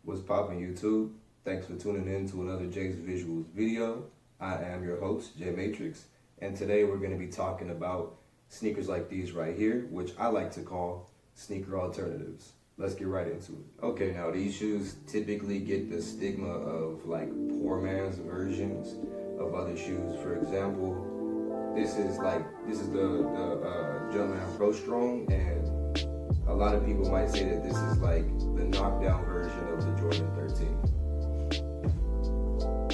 What's poppin' YouTube? Thanks for tuning in to another Jay's Visuals video. I am your host, Jay Matrix, and today we're going to be talking about sneakers like these right here, which I like to call sneaker alternatives. Let's get right into it. Okay, now these shoes typically get the stigma of like poor man's versions of other shoes. For example, this is the Jumpman Pro Strong, and a lot of people might say that this is like the knockdown version of the Jordan 13.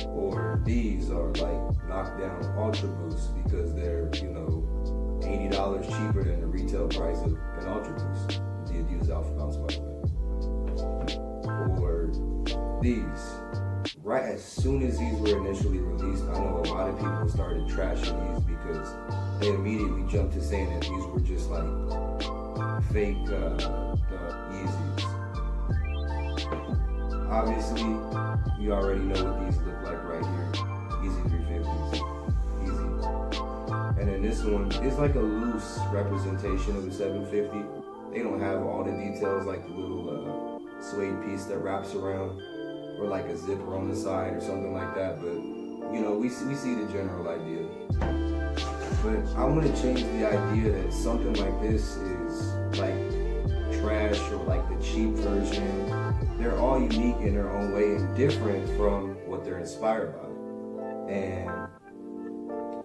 Or these are like knockdown Ultra Boosts because they're, $80 cheaper than the retail price of an Ultra Boost, the Adidas Alpha Bounce, by the way. Or these. Right as soon as these were initially released, I know a lot of people started trashing these because they immediately jumped to saying that these were just like fake Yeezys. Obviously, you already know what these look like right here. Yeezy 350s. Easy. And then this one is like a loose representation of the 750. They don't have all the details like the little suede piece that wraps around, or like a zipper on the side or something like that, but we see the general idea. But I want to change the idea that something like this is like trash or like the cheap version. They're all unique in their own way and different from what they're inspired by. And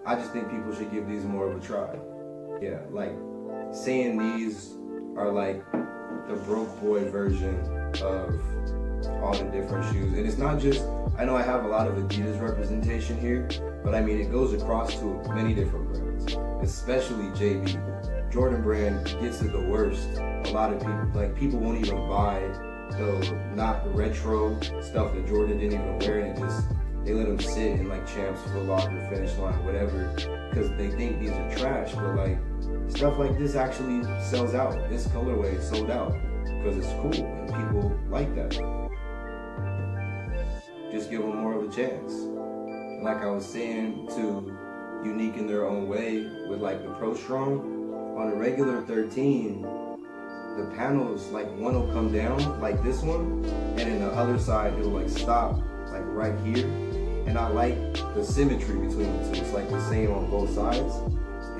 I just think people should give these more of a try. Yeah, like saying these are like the broke boy version of all the different shoes. And it's not just, I know I have a lot of Adidas representation here, but I mean it goes across to many different brands, especially JB. Jordan brand gets it the worst. A lot of people won't even buy the not retro stuff that Jordan didn't even wear, and they let them sit in like Champs, Foot Locker, Finish Line, whatever, because they think these are trash. But like stuff like this actually sells out. This colorway is sold out because it's cool and people like that. Just give them more of a chance. And like I was saying, too, unique in their own way with like the Pro Strong. On a regular 13, the panels, like one will come down like this one, and then the other side it'll like stop like right here. And I like the symmetry between the two. It's like the same on both sides,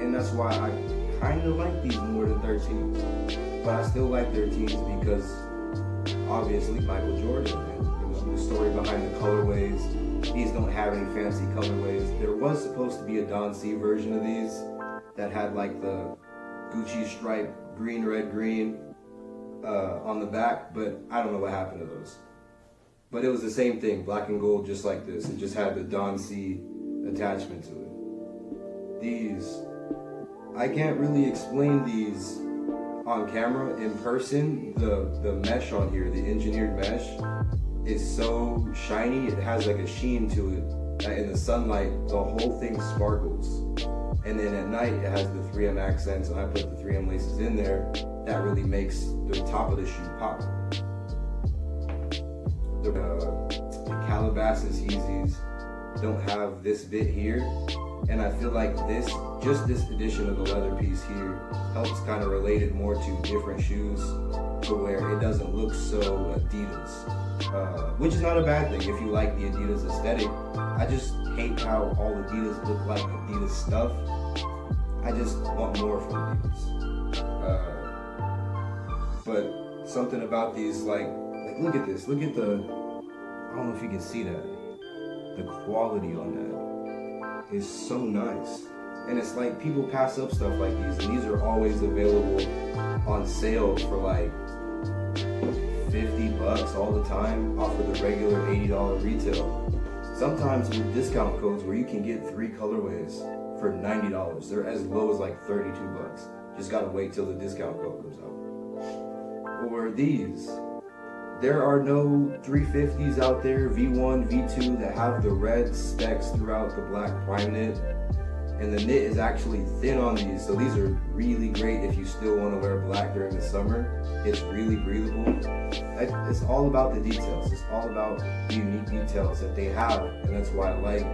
and that's why I kind of like these more than 13s. But I still like 13s because obviously Michael Jordan and the story behind the colorways. These don't have any fancy colorways. There was supposed to be a Don C version of these that had like the Gucci stripe green, red, green on the back, but I don't know what happened to those. But it was the same thing, black and gold, just like this. It just had the Don C attachment to it. These, I can't really explain these on camera. In person, the mesh on here, the engineered mesh, is so shiny. It has like a sheen to it. In the sunlight, the whole thing sparkles. And then at night, it has the 3M accents, and I put the 3M laces in there. That really makes the top of the shoe pop. The Calabasas Yeezys don't have this bit here, and I feel like this addition of the leather piece here helps kind of relate it more to different shoes, to where it doesn't look so Adidas, which is not a bad thing if you like the Adidas aesthetic. I just hate how all Adidas look like Adidas stuff. I just want more from Adidas. But something about these, like look at this. Look at I don't know if you can see that. The quality on that is so nice. And it's like people pass up stuff like these, and these are always available on sale for like $50 all the time off of the regular $80 retail. Sometimes with discount codes where you can get 3 colorways for $90. They're as low as like $32. Just gotta wait till the discount code comes out. Or these. There are no 350s out there, V1, V2, that have the red specks throughout the black prime knit. And the knit is actually thin on these, so these are really great if you still want to wear black during the summer. It's really breathable. It's all about the details. It's all about the unique details that they have, and that's why I like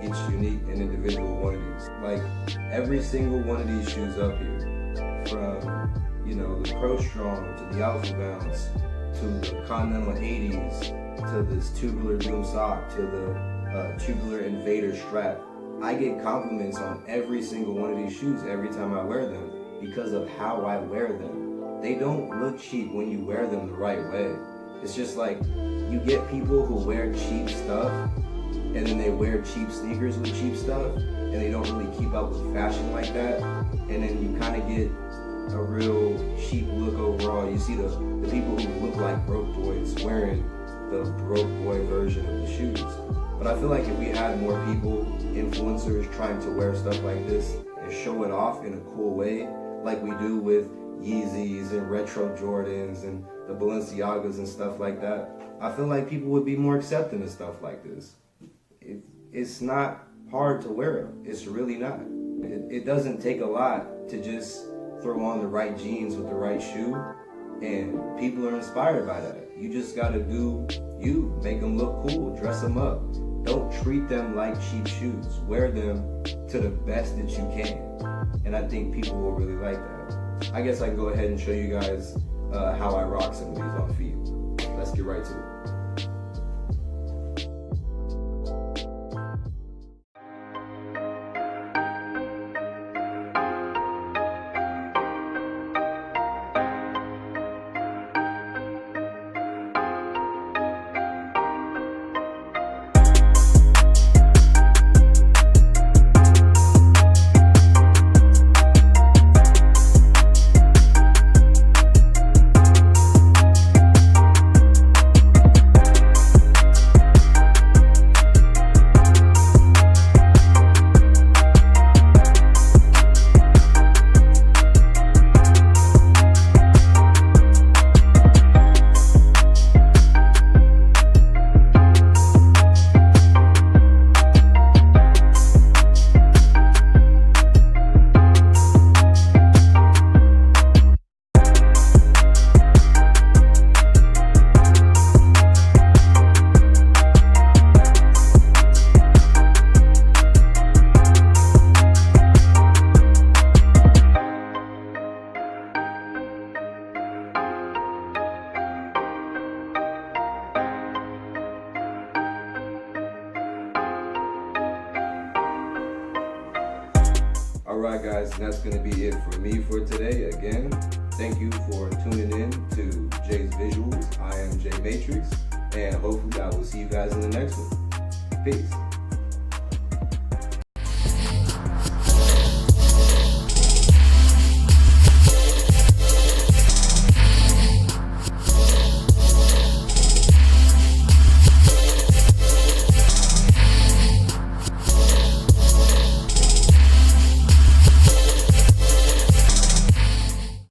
each unique and individual one of these. Like every single one of these shoes up here, from the Pro Strong to the Alpha Bounce to the Continental 80s, to this Tubular Doom sock, to the Tubular Invader strap. I get compliments on every single one of these shoes every time I wear them because of how I wear them. They don't look cheap when you wear them the right way. It's just like you get people who wear cheap stuff and then they wear cheap sneakers with cheap stuff and they don't really keep up with fashion like that. And then you kind of get a real cheap look overall. You see the people who look like broke boys wearing the broke boy version of the shoes. But I feel like if we had more people, influencers, trying to wear stuff like this and show it off in a cool way, like we do with Yeezys and retro Jordans and the Balenciagas and stuff like that, I feel like people would be more accepting of stuff like this. It's not hard to wear them. It's really not. It doesn't take a lot to just throw on the right jeans with the right shoe, and people are inspired by that. You just gotta do you, make them look cool, dress them up. Don't treat them like cheap shoes. Wear them to the best that you can. And I think people will really like that. I guess I can go ahead and show you guys how I rock some of these on feet. Let's get right to it. Alright guys, that's going to be it for me for today. Again, thank you for tuning in to Jay's Visuals. I am Jay Matrix, and hopefully I will see you guys in the next one. Peace.